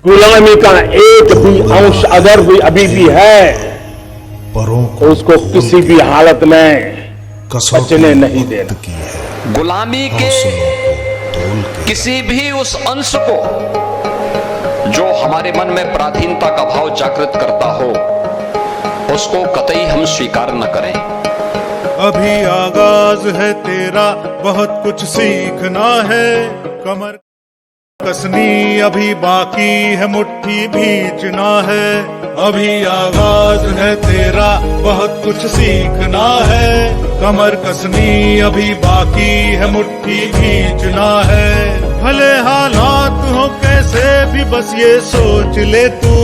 गुलामी का एक भी अंश अगर भी अभी भी है तो उसको किसी भी हालत में बचने नहीं देना। गुलामी के किसी भी उस अंश को जो हमारे मन में पराधीनता का भाव जागृत करता हो, उसको कतई हम स्वीकार न करें। अभी आगाज है तेरा, बहुत कुछ सीखना है, कमर कसनी अभी बाकी है, मुट्ठी भींचना है। अभी आगाज है तेरा, बहुत कुछ सीखना है, कमर कसनी अभी बाकी है, मुट्ठी भींचना है। भले हालात हो कैसे भी बस ये सोच ले तू,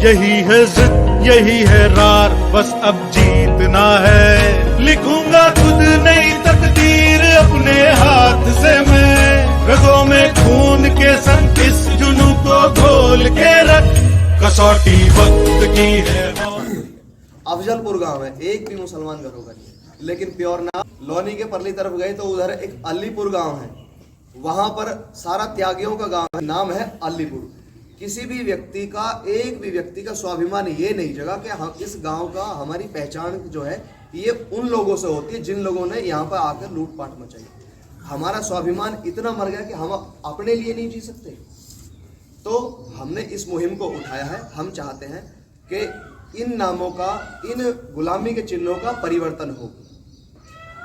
यही है जिद यही है रार, बस अब जीतना है। लिखूंगा खुद नई तकदीर अपने हाथ से मैं, रगों में खून के संग इस जुनू को घोल के रख, कसौटी वक्त की है। अफजलपुर गांव है, एक भी मुसलमान घर होगा नहीं, लेकिन प्योर नाम लोनी के परली तरफ गए तो उधर एक अलीपुर गांव है, वहां पर सारा त्यागियों का गांव है, नाम है अलीपुर। किसी भी व्यक्ति का, एक भी व्यक्ति का स्वाभिमान ये नहीं जगा कि हम इस गांव का, हमारी पहचान जो है ये उन लोगों से होती है जिन लोगों ने यहाँ पर आकर लूटपाट मचाई। हमारा स्वाभिमान इतना मर गया कि हम अपने लिए नहीं जी सकते। तो हमने इस मुहिम को उठाया है। हम चाहते हैं कि इन नामों का, इन गुलामी के चिन्हों का परिवर्तन हो।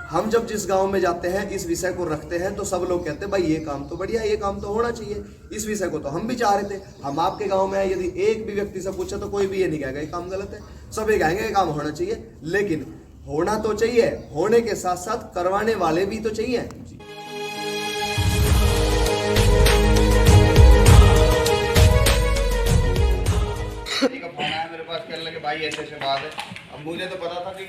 हम जब जिस गांव में जाते हैं, इस विषय को रखते हैं तो सब लोग कहते हैं भाई ये काम तो बढ़िया, ये काम तो होना चाहिए। इस विषय को तो हम भी चाह रहे थे। हम आपके गांव में आए, यदि एक भी व्यक्ति से पूछे तो कोई भी ये नहीं कहेगा ये काम गलत है, सब ये कहेंगे ये काम होना चाहिए। लेकिन होना तो चाहिए, होने के साथ साथ करवाने वाले भी तो चाहिए। मेरे पास कहने लगे भाई ऐसे ऐसे बात है। अब मुझे तो पता था कि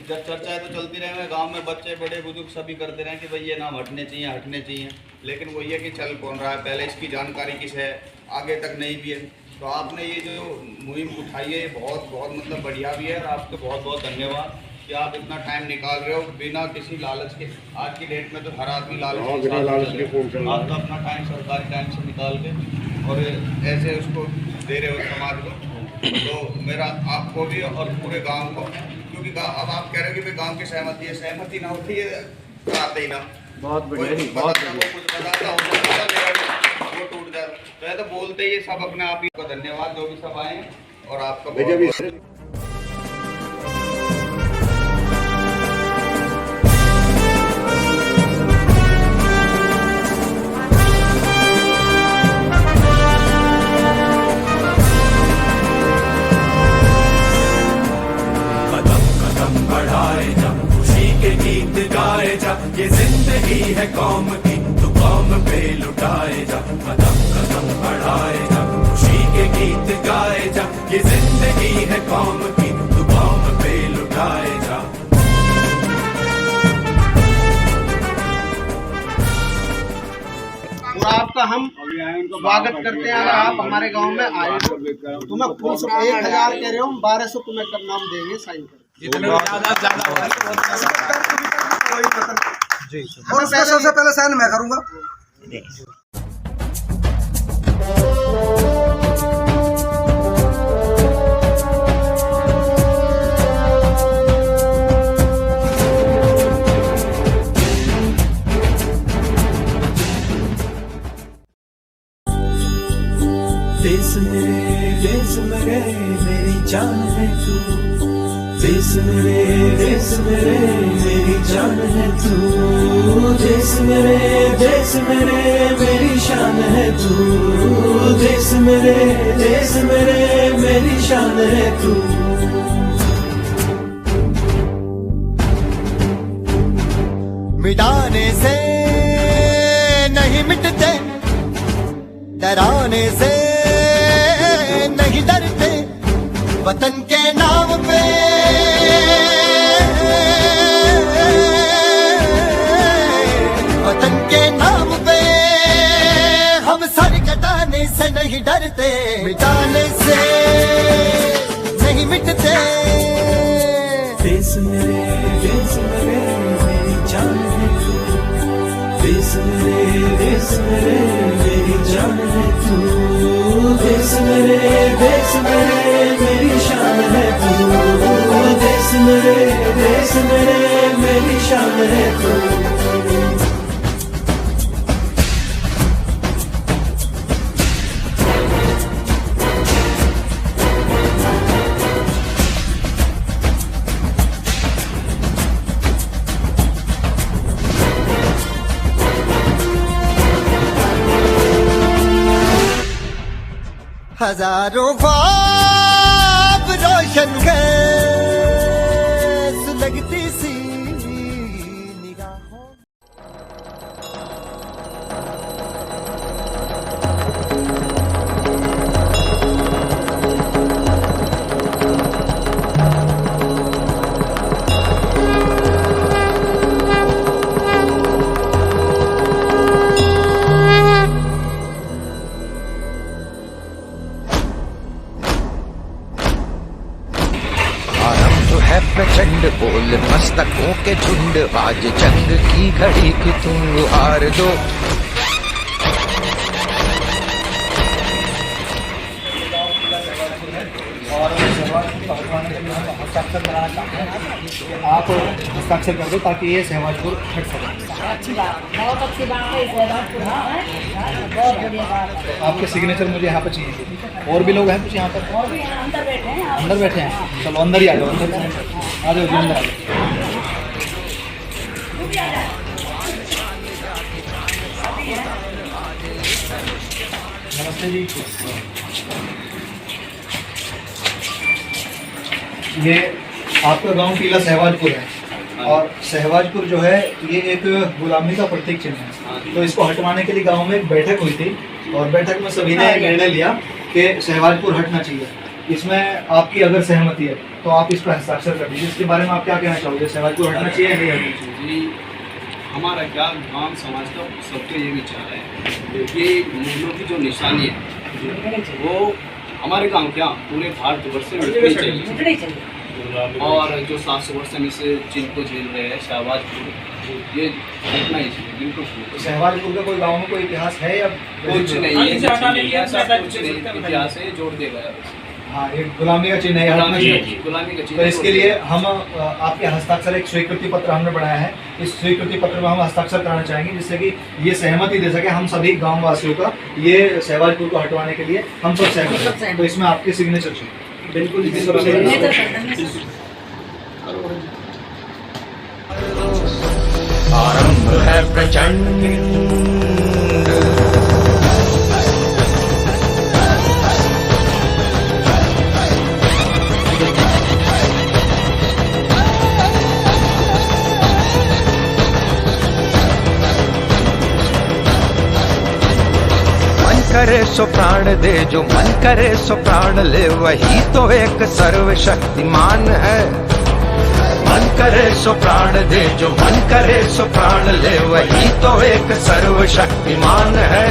जब चर्चाएं तो चलती रहे, गांव में बच्चे बड़े बुजुर्ग सभी करते रहे कि भाई ये नाम हटने चाहिए। लेकिन वो ये कि चल कौन रहा है, पहले इसकी जानकारी किस है, आगे तक नहीं भी है। तो आपने ये जो मुहिम उठाई है बहुत बहुत मतलब बढ़िया भी है, और आपको बहुत बहुत धन्यवाद कि आप इतना टाइम निकाल रहे हो बिना किसी लालच के। आज की डेट में तो हर आदमी लालच के, आप तो अपना टाइम सरकारी टाइम से निकाल के और ऐसे उसको दे रहे हो समाज को। तो मेरा आपको भी और पूरे गांव को, क्योंकि अब आप कह रहे हो कि भाई गांव की सहमति ना होती है तो आते ही ना। बहुत बढ़िया, बहुत कुछ बताता हो वो टूट जाता। तो ये तो बोलते ही सब अपने आप ही को धन्यवाद जो भी सब आए, और आपका गीत गाए जा, ये जिंदगी है कौम की, तू कौम पे लुटाए जा। कदम कदम बढ़ाए जा, खुशी के गीत गाए जा, ये जिंदगी है कौम की, तू कौम पे लुटाए जा। और आपका हम स्वागत करते हैं। अगर आप हमारे गांव में आए तो मैं फुल 1000 कह रहे हूँ, 1200 तुम्हें कर नाम देंगे, साइन कर। और सबसे पहले साइन मैं करूंगा। देश मेरे मेरी जान है तू, देश मेरे मेरी जान है तू, देश मेरे मेरी शान है तू, देश मेरे मेरी शान है तू। मिटाने से नहीं मिटते, डराने से नहीं डरते, वतन के नाम पे वतन के नाम पे हम सर कटाने से नहीं डरते, मिटाने से नहीं मिटते। देश मेरे मेरी जान है तू, देश देश मेरे मेरी जान है तू, देश मेरे मेरी शान है तू, देश मेरे मेरी शान है तू। हजारों ख्वाब रोशन कर सुलगती सी निगाहों। प्रचंड बोल मस्तकों के झुंड, आज जंग की घड़ी की तुम हार दो। आप हस्ताक्षर कर दो ताकि ये सहवाजपुर हट सके। अच्छी बात, बहुत अच्छी बात है। सहवाजपुर बहुत बढ़िया बात है। आपके सिग्नेचर मुझे यहाँ पे चाहिए। और भी लोग हैं कुछ यहाँ पर? और भी अंदर बैठे हैं। अंदर बैठे हैं, चलो अंदर ही आ जाओ। अंदर आ जाओ जी, अंदर आ जाओ। नमस्ते जी। ये आपका गांव टीला सहवाजपुर है और सहवाजपुर जो है ये एक गुलामी का प्रतीक चिन्ह है। तो इसको हटवाने के लिए गांव में एक बैठक हुई थी और बैठक में सभी ने निर्णय लिया कि सहवाजपुर हटना चाहिए। इसमें आपकी अगर सहमति है तो आप इस पर हस्ताक्षर कर दीजिए। इसके बारे में आप क्या कहना चाहोगे? सहवाजपुर हटना चाहिए या नहीं हटना चाहिए? जी, हमारा क्या गांव समाज का सबको ये विचार है कि मूल्यों की जो निशानी है वो हमारे गांव क्या पूरे भारतवर्ष में मिटनी चाहिए। और जो 700 वर्ष में से जिनको झेल रहे हैं सहवाजपुर, ये हटना ही चाहिए बिल्कुल। सहवाजपुर का कोई गाँव में कोई इतिहास है या कुछ नहीं है? इतिहास है, जोड़ देगा। हाँ, एक गुलामी का चिन्ह है, हटना चाहिए। गुलामी का चिन्ह। तो इसके लिए हम आपके हस्ताक्षर एक स्वीकृति पत्र हमने बनाया है। इस स्वीकृति पत्र में हम हस्ताक्षर कराना चाहेंगे जिससे कि ये सहमति दे सके हम सभी गांव वासियों का ये सहवाजपुर को हटवाने के लिए हम सब सहमत हैं। तो इसमें आपके सिग्नेचर चाहिए। बिल्कुल आरंभ है प्रचंड करे सो प्राण दे, जो मन करे सो प्राण ले, वही तो एक सर्वशक्तिमान है। मन करे सो प्राण दे, जो मन करे सो प्राण ले, वही तो एक सर्वशक्तिमान है।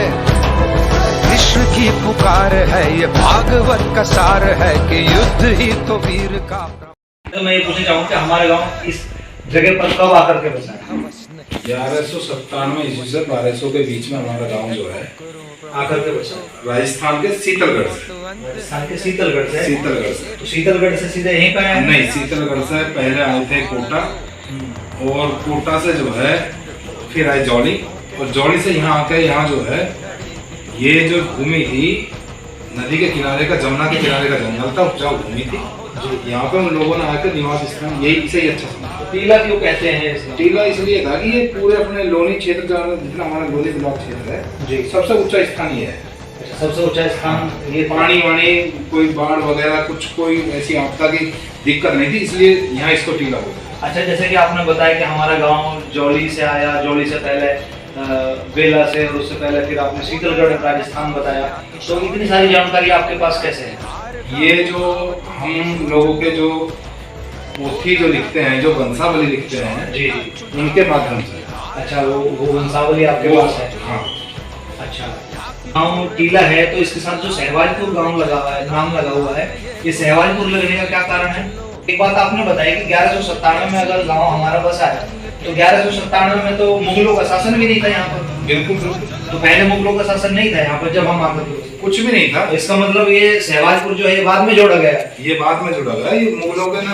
विश्व की पुकार है, ये भागवत का सार है कि युद्ध ही तो वीर का। तो मैं ये पूछना चाहूँ कि हमारे गाँव इस जगह पर कब आकर के बसा है? 1197 ईस्वी से 1200 के बीच में हमारा गांव जो है आकर के बसा। राजस्थान के शीतलगढ़ से। राजस्थान के शीतलगढ़ से? शीतलगढ़ से। तो शीतलगढ़ से सीधे यहीं पर आए? नहीं, शीतलगढ़ से पहले आए थे कोटा और कोटा से जो है फिर आए जौली और जौली से यहाँ आके यहाँ जो है ये जो भूमि थी नदी के किनारे का, जमुना के किनारे का जंगल था, उपजाऊ भूमि थी। यहाँ पे उन लोगों ने आकर निवास स्थान यही इसे ही अच्छा समझा। टीला क्यों कहते हैं? टीला इसलिए था कि ये पूरे अपने लोनी क्षेत्र जितना हमारा लोनी ब्लॉक क्षेत्र है जी, सबसे ऊंचा स्थान ये है। अच्छा, सबसे ऊंचा स्थान ये। पानी वानी कोई बाढ़ वगैरह कुछ कोई ऐसी आपदा की दिक्कत नहीं थी, इसलिए यहाँ इसको टीला बोलते। अच्छा, जैसे कि आपने बताया कि हमारा गाँव जौली से आया, जौली से पहले बेला से और उससे पहले फिर आपने शीतलगढ़ राजस्थान बताया, तो इतनी सारी जानकारी आपके पास कैसे है? ये जो हम लोगों के जो पोथी जो लिखते हैं, जो वंशावली लिखते हैं जी, उनके माध्यम से। अच्छा, वो वंशावली आपके पास है? हाँ। अच्छा, गाँव टीला है तो इसके साथ जो सहवाजपुर गाँव लगा हुआ है, नाम लगा हुआ है, ये सहवाजपुर लगने का क्या कारण है? एक बात आपने बताई कि 1197 में अगर गाँव हमारा बसा है तो 1197 में तो मुगलों का शासन भी नहीं था यहाँ पर। बिल्कुल। तो पहले मुगलों का शासन नहीं था यहाँ पर जब हम आते थे, कुछ भी नहीं था। इसका मतलब ये सहवाजपुर जो है ये बाद में जोड़ा गया है। ये बाद में जुड़ा गया। ये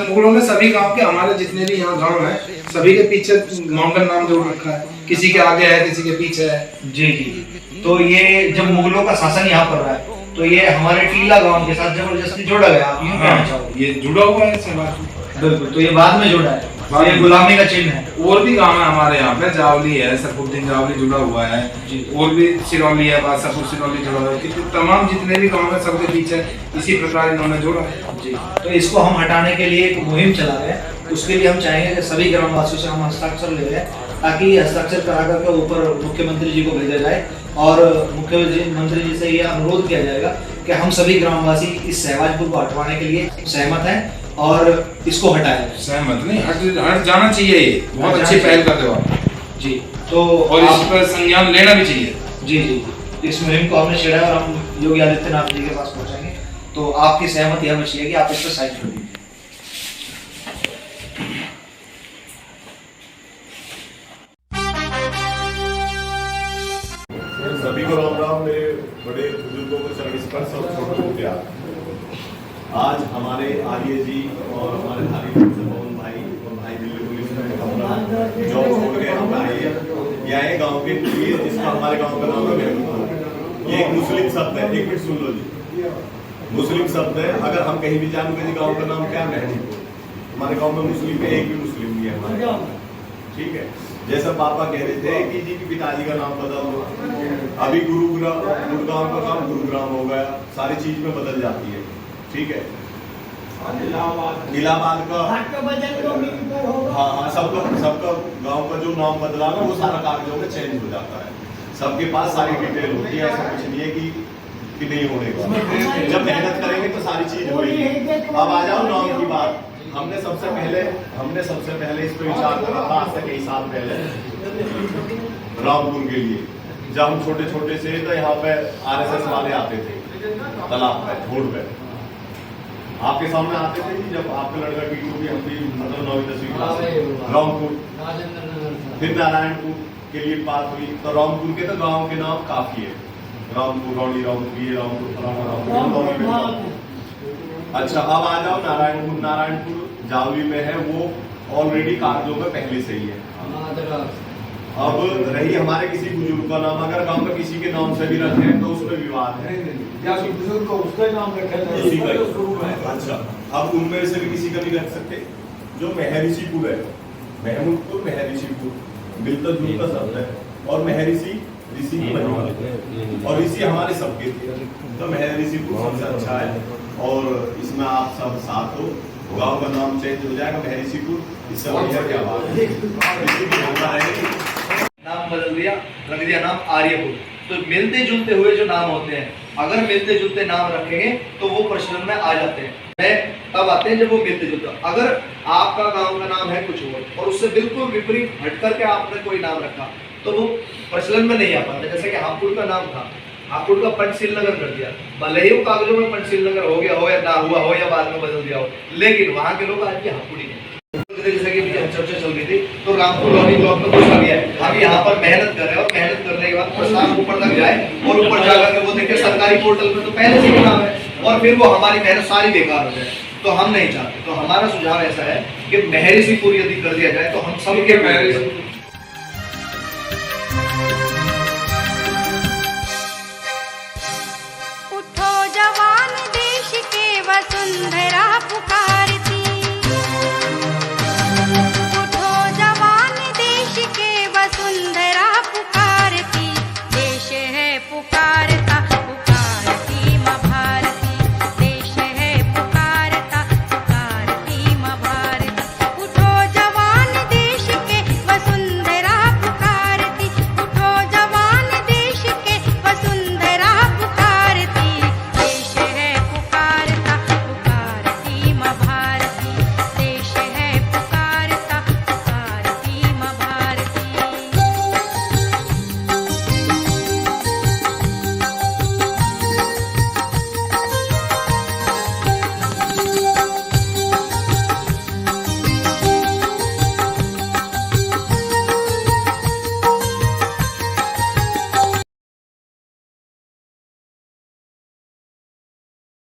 मुगलों ने सभी गांव के, हमारे जितने भी यहाँ गांव हैं सभी के पीछे गांव का नाम जोड़ रखा है, किसी के आगे है किसी के पीछे है। जी जी। तो ये जब मुगलों का शासन यहाँ पर रहा है तो ये हमारे टीला गांव के साथ जबरदस्ती जोड़ा गया। आप यूँ कहना चाहोगे? ये जुड़ा हुआ है सहवाजपुर। बिल्कुल। तो ये बाद में जुड़ा है, ये गुलामी का चिन्ह है। और भी गांव है हमारे यहाँ पे, जावली है, सरफुद्दीन जावली जुड़ा हुआ है जी, और भी सिरौली है, बादशाहपुर सिरौली जुड़ा हुआ है। तमाम जितने भी गांव है सबके पीछे इसी प्रकार इन्होंने जोड़ा है जी। तो इसको हम हटाने के लिए एक मुहिम चला रहे हैं। उसके लिए हम चाहेंगे कि सभी ग्रामवासियों से हम हस्ताक्षर ले लें, ताकि हस्ताक्षर करा करके ऊपर मुख्यमंत्री जी को भेजा जाए और मुख्यमंत्री जी से ये अनुरोध किया जाएगा कि हम सभी ग्रामवासी इस सहवाजपुर को हटवाने के लिए सहमत हैं और इसको हटाएं। सहमत नहीं, हट जाना चाहिए। ये बहुत अच्छी पहल करते हो आप जी। तो और इस पर संज्ञान लेना भी चाहिए। जी जी। इस मुहिम को हमने छेड़ा और हम योगी आदित्यनाथ जी के पास पहुंचाएंगे। तो आपकी सहमति हमें चाहिए कि आप इस पर साइन कर दीजिए। सभी को राम राम। मेरे बड़े बुजुर्गों को चरण स्पर्श और छोटों को प्यार। आज हमारे आर्य जी और हमारे भाई पवन भाई और भाई दिल्ली पुलिस में अपना जॉब छोड़ के हम आए यहाँ गाँव के लिए, जिसका हमारे गाँव का नाम है महमूदपुर। ये एक मुस्लिम शब्द है, एक मिनट सुन लो जी। मुस्लिम शब्द है। अगर हम कहीं भी जानते गाँव का नाम क्या है, महमूदपुर। हमारे गाँव में मुस्लिम का एक भी मुस्लिम नहीं है हमारे गाँव में, ठीक है। जैसा पापा कह रहे थे कि जी की पिताजी का नाम बदल दो, अभी गुरुग्राम का काम गुरुग्राम हो गया, सारी चीज में बदल जाती है, ठीक है। इलाहाबाद का हाँ सबका गांव का जो नाम बदला ना वो सारा कागजों में चेंज हो जाता है। सबके पास सारी डिटेल होती है, ऐसा कुछ नहीं है कि नहीं होने का। जब मेहनत करेंगे तो सारी चीज होगी। अब आ जाओ नाम की बात। हमने सबसे पहले इस पर विचार करा था आज से कई साल पहले रामपुर के लिए। जब हम छोटे से तो यहाँ पे आरएसएस वाले आते थे तालाब पे, छोड़ पे आपके सामने आते थे। जब आपका लड़का टीटू भी, हम भी मतलब 9वीं 10वीं क्लास रामपुर, फिर नारायणपुर के लिए बात हुई तो रामपुर के तो गाँव के नाम काफी है। रामपुर, रौड़ी, रामपुर। अच्छा अब आ जाओ नारायणपुर जावली में है, वो ऑलरेडी कागजों में पहले से ही है। अब रही हमारे किसी बुजुर्ग का नाम, अगर गांव में किसी के नाम से भी रखे हैं तो उसमें विवाद है। बुजुर्ग को उसका नाम रखा। अच्छा अब उनमें से भी किसी का नहीं रख सकते। जो महर्षिपुर है, महमूदपुर महर्षिपुर मिलता जुलता शब्द है, और महर्षि ऋषि की महिमा, और ऋषि हमारे सबके थे, तो महर्षिपुर सबसे अच्छा है। और इसमें आप सब साथ हो, गांव का नाम चेंज हो जाएगा महर्षिपुर। इससे बढ़िया क्या बात है। नाम बदल दिया, रख दिया नाम आर्यपुर। तो मिलते जुलते हुए जो नाम होते हैं, अगर मिलते जुलते नाम रखेंगे तो वो प्रचलन में आ जाते हैं। तब आते हैं जब वो मिलते जुलते। अगर आपका गांव का नाम है कुछ और उससे बिल्कुल विपरीत हट करके आपने कोई नाम रखा तो वो प्रचलन में नहीं आ पाता। जैसे कि हापुड़ का नाम था, हापुड़ का पंचशील नगर कर दिया, भले ही वो कागजों में पंचशील नगर हो गया हो या ना हुआ हो या बाद में बदल दिया हो, लेकिन वहाँ के लोग आज भी हापुड़ ही है। जैसे कि चर्चा चल रही थी तो रामपुर लॉनी ब्लॉक में कुछ आ गया है। हम यहाँ पर मेहनत कर रहे हैं और मेहनत करने के बाद प्रस्ताव ऊपर तक जाए और ऊपर जाकर के वो देखे सरकारी पोर्टल में तो पहले से ही नाम है और फिर वो हमारी मेहनत सारी बेकार हो जाए, तो हम नहीं चाहते। तो हमारा सुझाव ऐसा है कि महर्षिपुर यदि कर दिया जाए तो हम सबके